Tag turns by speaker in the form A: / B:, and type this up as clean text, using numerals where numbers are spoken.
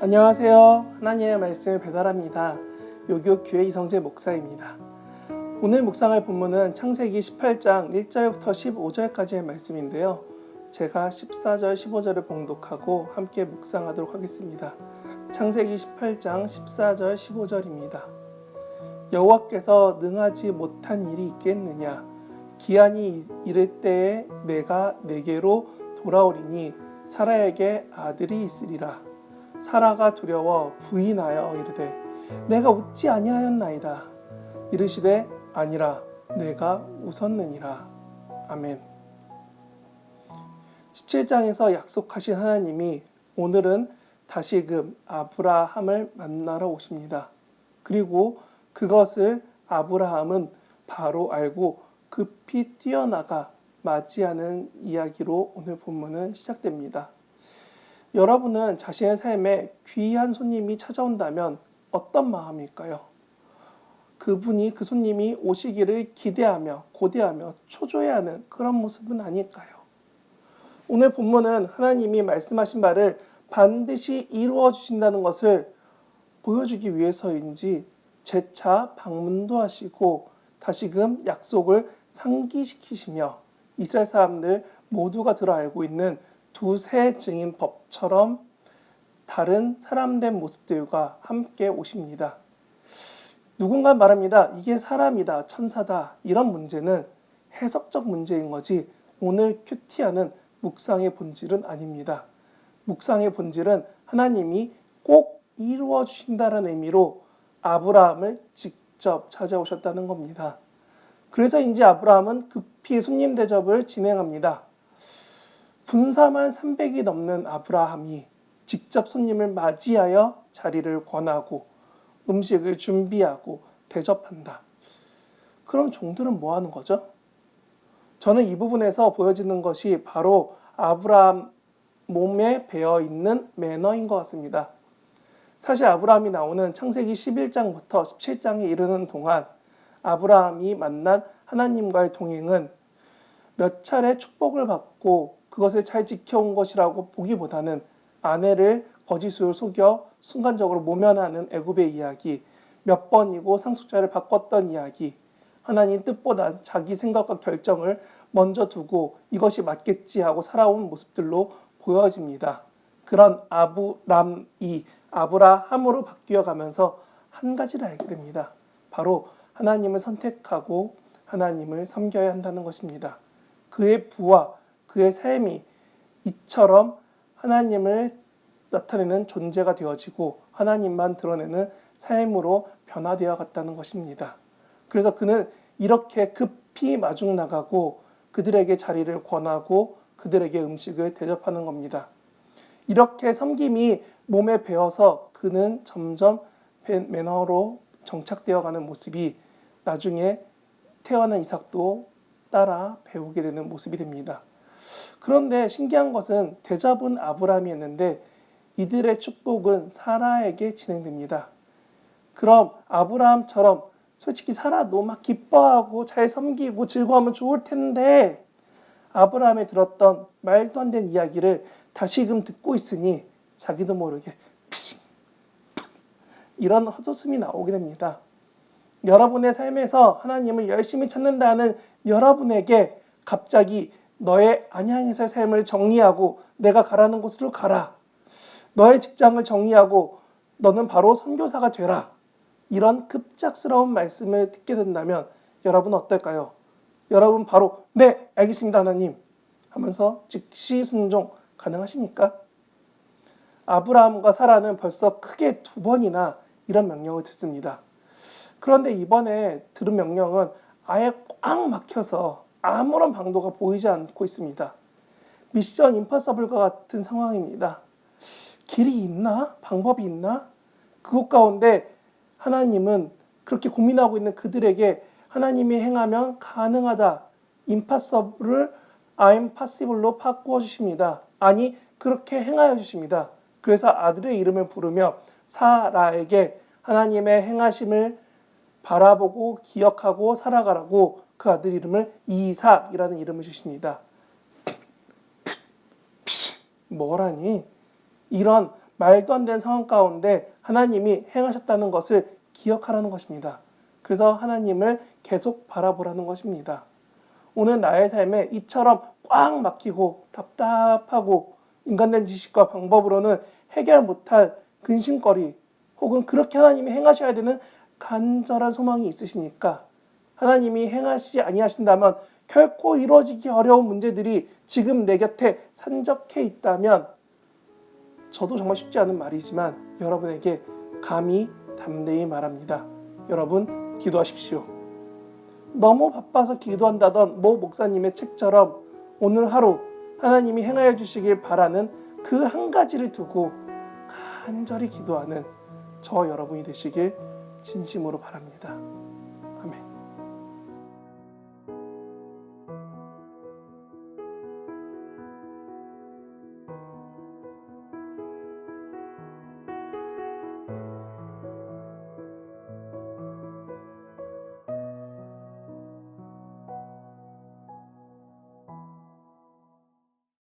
A: 안녕하세요. 하나님의 말씀을 배달합니다. 요교교회 이성재 목사입니다. 오늘 묵상할 본문은 창세기 18장 1절부터 15절까지의 말씀인데요. 제가 14절, 15절을 봉독하고 함께 묵상하도록 하겠습니다. 창세기 18장 14절, 15절입니다. 여호와께서 능하지 못한 일이 있겠느냐? 기한이 이를 때에 내가 내게로 돌아오리니 사라에게 아들이 있으리라. 사라가 두려워 부인하여 이르되 내가 웃지 아니하였나이다. 이르시되 아니라 내가 웃었느니라. 아멘. 17장에서 약속하신 하나님이 오늘은 다시금 아브라함을 만나러 오십니다. 그리고 그것을 아브라함은 바로 알고 급히 뛰어나가 맞이하는 이야기로 오늘 본문은 시작됩니다. 여러분은 자신의 삶에 귀한 손님이 찾아온다면 어떤 마음일까요? 그 손님이 오시기를 기대하며 고대하며 초조해하는 그런 모습은 아닐까요? 오늘 본문은 하나님이 말씀하신 바를 반드시 이루어 주신다는 것을 보여주기 위해서인지 재차 방문도 하시고 다시금 약속을 상기시키시며 이스라엘 사람들 모두가 들어 알고 있는 두세 증인 법처럼 다른 사람된 모습들과 함께 오십니다. 누군가 말합니다. 이게 사람이다, 천사다. 이런 문제는 해석적 문제인 거지 오늘 큐티하는 묵상의 본질은 아닙니다. 묵상의 본질은 하나님이 꼭 이루어 주신다는 의미로 아브라함을 직접 찾아오셨다는 겁니다. 그래서인지 아브라함은 급히 손님 대접을 진행합니다. 분사만 300이 넘는 아브라함이 직접 손님을 맞이하여 자리를 권하고 음식을 준비하고 대접한다. 그럼 종들은 뭐 하는 거죠? 저는 이 부분에서 보여지는 것이 바로 아브라함 몸에 배어있는 매너인 것 같습니다. 사실 아브라함이 나오는 창세기 11장부터 17장에 이르는 동안 아브라함이 만난 하나님과의 동행은 몇 차례 축복을 받고 그것을 잘 지켜온 것이라고 보기보다는 아내를 거짓으로 속여 순간적으로 모면하는 애굽의 이야기, 몇 번이고 상속자를 바꿨던 이야기, 하나님 뜻보다 자기 생각과 결정을 먼저 두고 이것이 맞겠지 하고 살아온 모습들로 보여집니다. 그런 아브라함으로 바뀌어가면서 한 가지를 알게 됩니다. 바로 하나님을 선택하고 하나님을 섬겨야 한다는 것입니다. 그의 부와 그의 삶이 이처럼 하나님을 나타내는 존재가 되어지고 하나님만 드러내는 삶으로 변화되어 갔다는 것입니다. 그래서 그는 이렇게 급히 마중 나가고 그들에게 자리를 권하고 그들에게 음식을 대접하는 겁니다. 이렇게 섬김이 몸에 배어서 그는 점점 매너로 정착되어 가는 모습이 나중에 태어난 이삭도 따라 배우게 되는 모습이 됩니다. 그런데 신기한 것은 대접은 아브라함이 했는데 이들의 축복은 사라에게 진행됩니다. 그럼 아브라함처럼 솔직히 사라도 막 기뻐하고 잘 섬기고 즐거워하면 좋을 텐데 아브라함이 들었던 말도 안 되는 이야기를 다시금 듣고 있으니 자기도 모르게 이런 헛웃음이 나오게 됩니다. 여러분의 삶에서 하나님을 열심히 찾는다는 여러분에게 갑자기 너의 안향의 삶을 정리하고 내가 가라는 곳으로 가라. 너의 직장을 정리하고 너는 바로 선교사가 되라. 이런 급작스러운 말씀을 듣게 된다면 여러분은 어떨까요? 여러분 바로 네 알겠습니다 하나님 하면서 즉시 순종 가능하십니까? 아브라함과 사라는 벌써 크게 2번이나 이런 명령을 듣습니다. 그런데 이번에 들은 명령은 아예 꽉 막혀서 아무런 방도가 보이지 않고 있습니다. 미션 임파서블과 같은 상황입니다. 길이 있나? 방법이 있나? 그곳 가운데 하나님은 그렇게 고민하고 있는 그들에게 하나님이 행하면 가능하다. 임파서블을 I'm possible로 바꾸어 주십니다. 아니 그렇게 행하여 주십니다. 그래서 아들의 이름을 부르며 사라에게 하나님의 행하심을 바라보고 기억하고 살아가라고 그 아들 이름을 이삭이라는 이름을 주십니다. 뭐라니? 이런 말도 안 되는 상황 가운데 하나님이 행하셨다는 것을 기억하라는 것입니다. 그래서 하나님을 계속 바라보라는 것입니다. 오늘 나의 삶에 이처럼 꽉 막히고 답답하고 인간된 지식과 방법으로는 해결 못할 근심거리, 혹은 그렇게 하나님이 행하셔야 되는 간절한 소망이 있으십니까? 하나님이 행하시지 아니하신다면 결코 이루어지기 어려운 문제들이 지금 내 곁에 산적해 있다면, 저도 정말 쉽지 않은 말이지만 여러분에게 감히 담대히 말합니다. 여러분, 기도하십시오. 너무 바빠서 기도한다던 모 목사님의 책처럼 오늘 하루 하나님이 행하여 주시길 바라는 그 한 가지를 두고 간절히 기도하는 저 여러분이 되시길 진심으로 바랍니다.